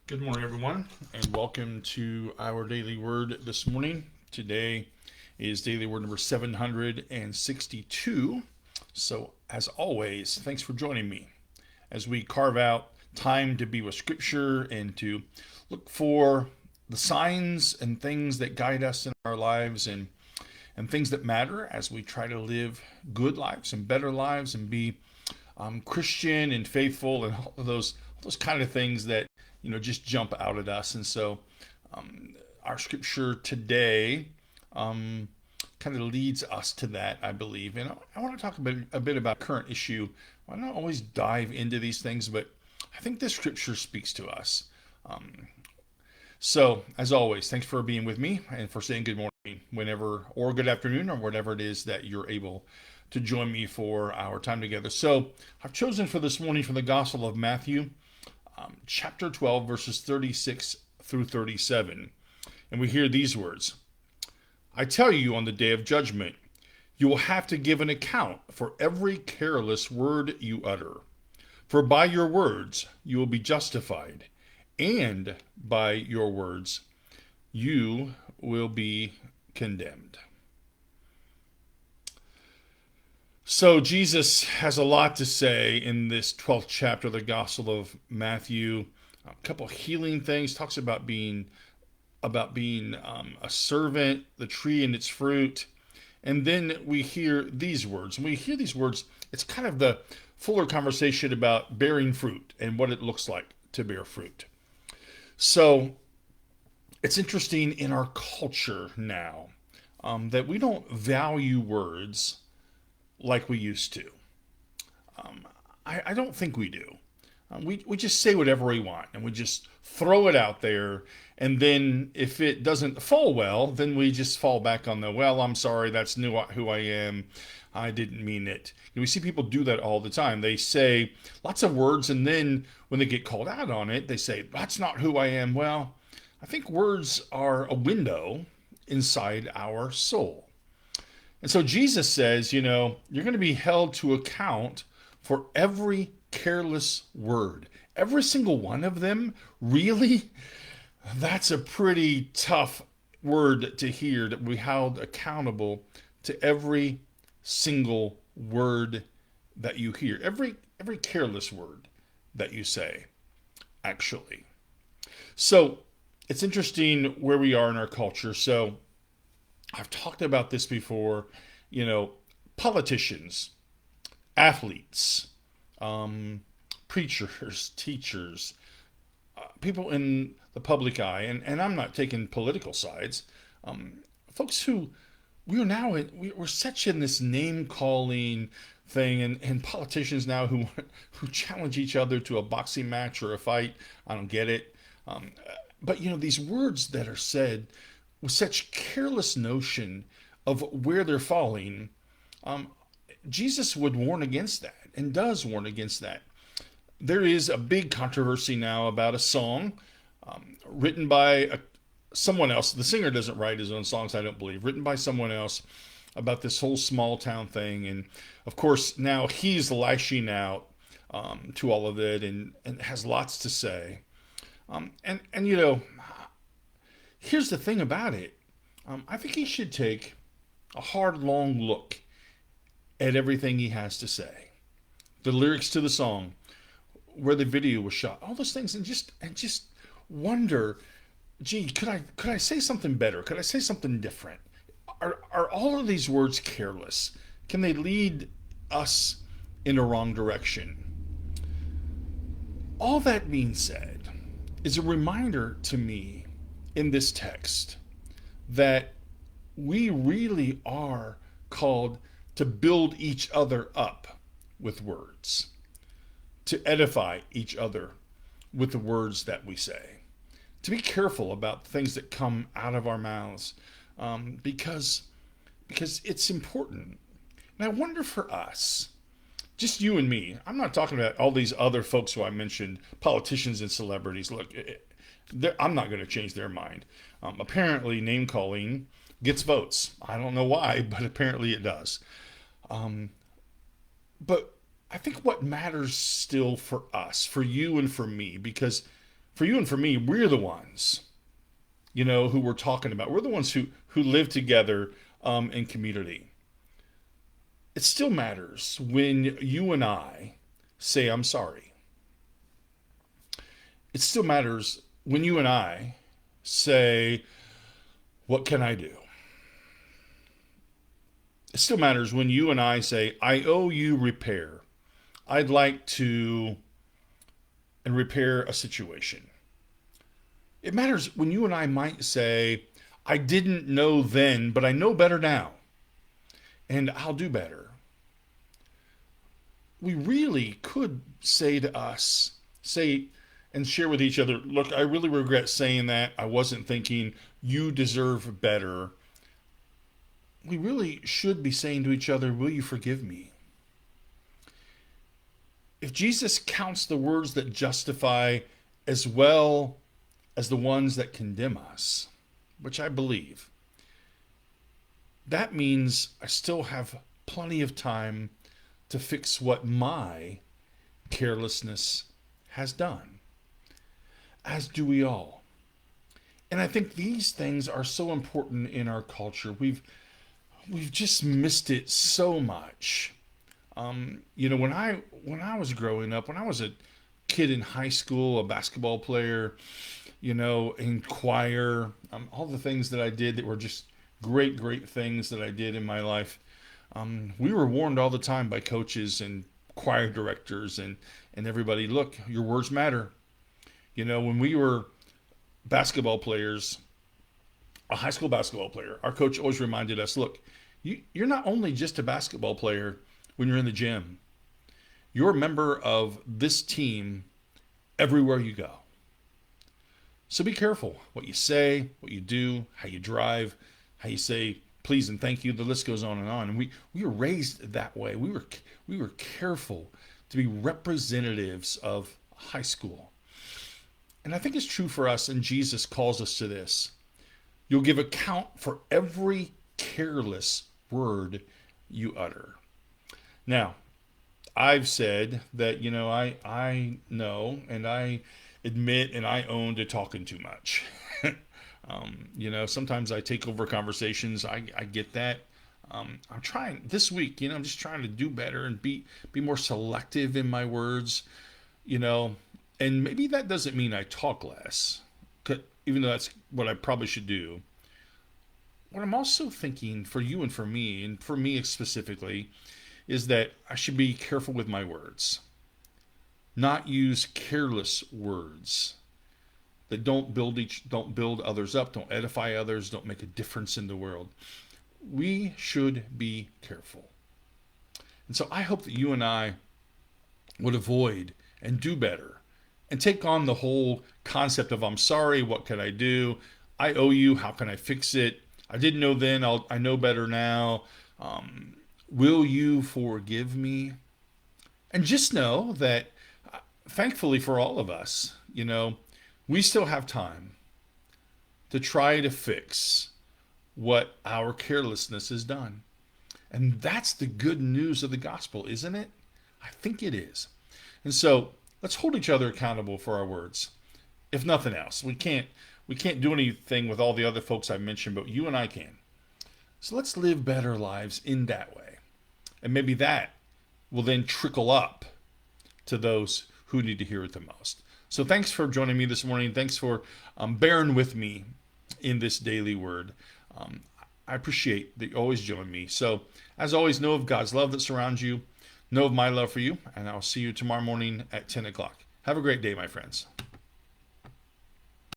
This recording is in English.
Good morning, everyone, and welcome to our daily word this morning. Today is daily word number 762. So, as always, thanks for joining me as we carve out time to be with Scripture and to look for the signs and things that guide us in our lives and things that matter as we try to live good lives and better lives and be Christian and faithful and all of those kind of things that just jump out at us. And so our scripture today kind of leads us to that, I believe. And I want to talk a bit about current issue. I don't always dive into these things, but I think this scripture speaks to us. So, as always, thanks for being with me and for saying good morning whenever, or good afternoon, or whatever it is that you're able to join me for our time together. So, I've chosen for this morning from the Gospel of Matthew, chapter 12, verses 36 through 37. And we hear these words: I tell you, on the day of judgment, you will have to give an account for every careless word you utter. For by your words you will be justified, and by your words you will be condemned. So Jesus has a lot to say in this 12th chapter of the Gospel of Matthew. A couple of healing things. Talks about being a servant, the tree and its fruit, and then we hear these words. When we hear these words, it's kind of the fuller conversation about bearing fruit and what it looks like to bear fruit. So it's interesting in our culture now that we don't value words like we used to. I don't think we do. We just say whatever we want and we just throw it out there. And then if it doesn't fall well, then we just fall back on well, I'm sorry, that's who I am. I didn't mean it. We see people do that all the time. They say lots of words, and then when they get called out on it, they say, that's not who I am. Well, I think words are a window inside our soul. And so Jesus says, you're going to be held to account for every careless word. Every single one of them, really? That's a pretty tough word to hear, that we held accountable to every single word that you hear. Every careless word that you say, actually. So it's interesting where we are in our culture. So I've talked about this before, politicians, athletes, preachers, teachers, people in the public eye, and I'm not taking political sides, folks who we're such in this name calling thing, and politicians now who challenge each other to a boxing match or a fight. I don't get it. But these words that are said with such careless notion of where they're falling, Jesus would warn against that and does warn against that. There is a big controversy now about a song written by someone else. The singer doesn't write his own songs, I don't believe. Written by someone else about this whole small town thing. And of course, now he's lashing out to all of it and has lots to say. And here's the thing about it. I think he should take a hard, long look at everything he has to say. The lyrics to the song, where the video was shot, all those things, and just wonder, gee, could I say something better? Could I say something different? Are all of these words careless? Can they lead us in a wrong direction? All that being said is a reminder to me in this text that we really are called to build each other up with words, to edify each other with the words that we say, to be careful about things that come out of our mouths, because it's important. And I wonder for us, just you and me, I'm not talking about all these other folks who I mentioned, politicians and celebrities. Look, I'm not going to change their mind. Apparently, name calling gets votes. I don't know why, but apparently it does. But I think what matters still for us, for you and for me, because For you and for me, we're the ones, who we're talking about. We're the ones who live together in community. It still matters when you and I say, I'm sorry. It still matters when you and I say, what can I do? It still matters when you and I say, I owe you repair. I'd like to and repair a situation. It matters when you and I might say, I didn't know then, but I know better now, and I'll do better. We really could say and share with each other, look, I really regret saying that. I wasn't thinking. You deserve better. We really should be saying to each other, will you forgive me? If Jesus counts the words that justify as well as the ones that condemn us, which I believe, that means I still have plenty of time to fix what my carelessness has done, as do we all. And I think these things are so important in our culture. We've just missed it so much. When I was growing up, when I was a kid in high school, a basketball player, in choir, all the things that I did that were just great, great things that I did in my life. We were warned all the time by coaches and choir directors and everybody, look, your words matter. When we were basketball players, a high school basketball player, our coach always reminded us, look, you're not only just a basketball player when you're in the gym. You're a member of this team everywhere you go. So be careful what you say, what you do, how you drive, how you say please and thank you. The list goes on and on. And we were raised that way. We were careful to be representatives of high school. And I think it's true for us, and Jesus calls us to this. You'll give account for every careless word you utter. Now, I've said that, I know and I admit and I own to talking too much. Sometimes I take over conversations. I get that. I'm trying this week, I'm just trying to do better and be more selective in my words, and maybe that doesn't mean I talk less, even though that's what I probably should do. What I'm also thinking for you and for me specifically, is that I should be careful with my words. Not use careless words that don't build others up, don't edify others, don't make a difference in the world. We should be careful. And so I hope that you and I would avoid and do better and take on the whole concept of I'm sorry, what can I do? I owe you, how can I fix it? I didn't know then, I know better now. Will you forgive me? And just know that, thankfully for all of us, we still have time to try to fix what our carelessness has done. And that's the good news of the gospel, isn't it? I think it is. And so let's hold each other accountable for our words. If nothing else, we can't do anything with all the other folks I mentioned, but you and I can. So let's live better lives in that way. And maybe that will then trickle up to those who need to hear it the most. So thanks for joining me this morning. Thanks for bearing with me in this daily word. I appreciate that you always join me. So as always, know of God's love that surrounds you. Know of my love for you. And I'll see you tomorrow morning at 10 o'clock. Have a great day, my friends.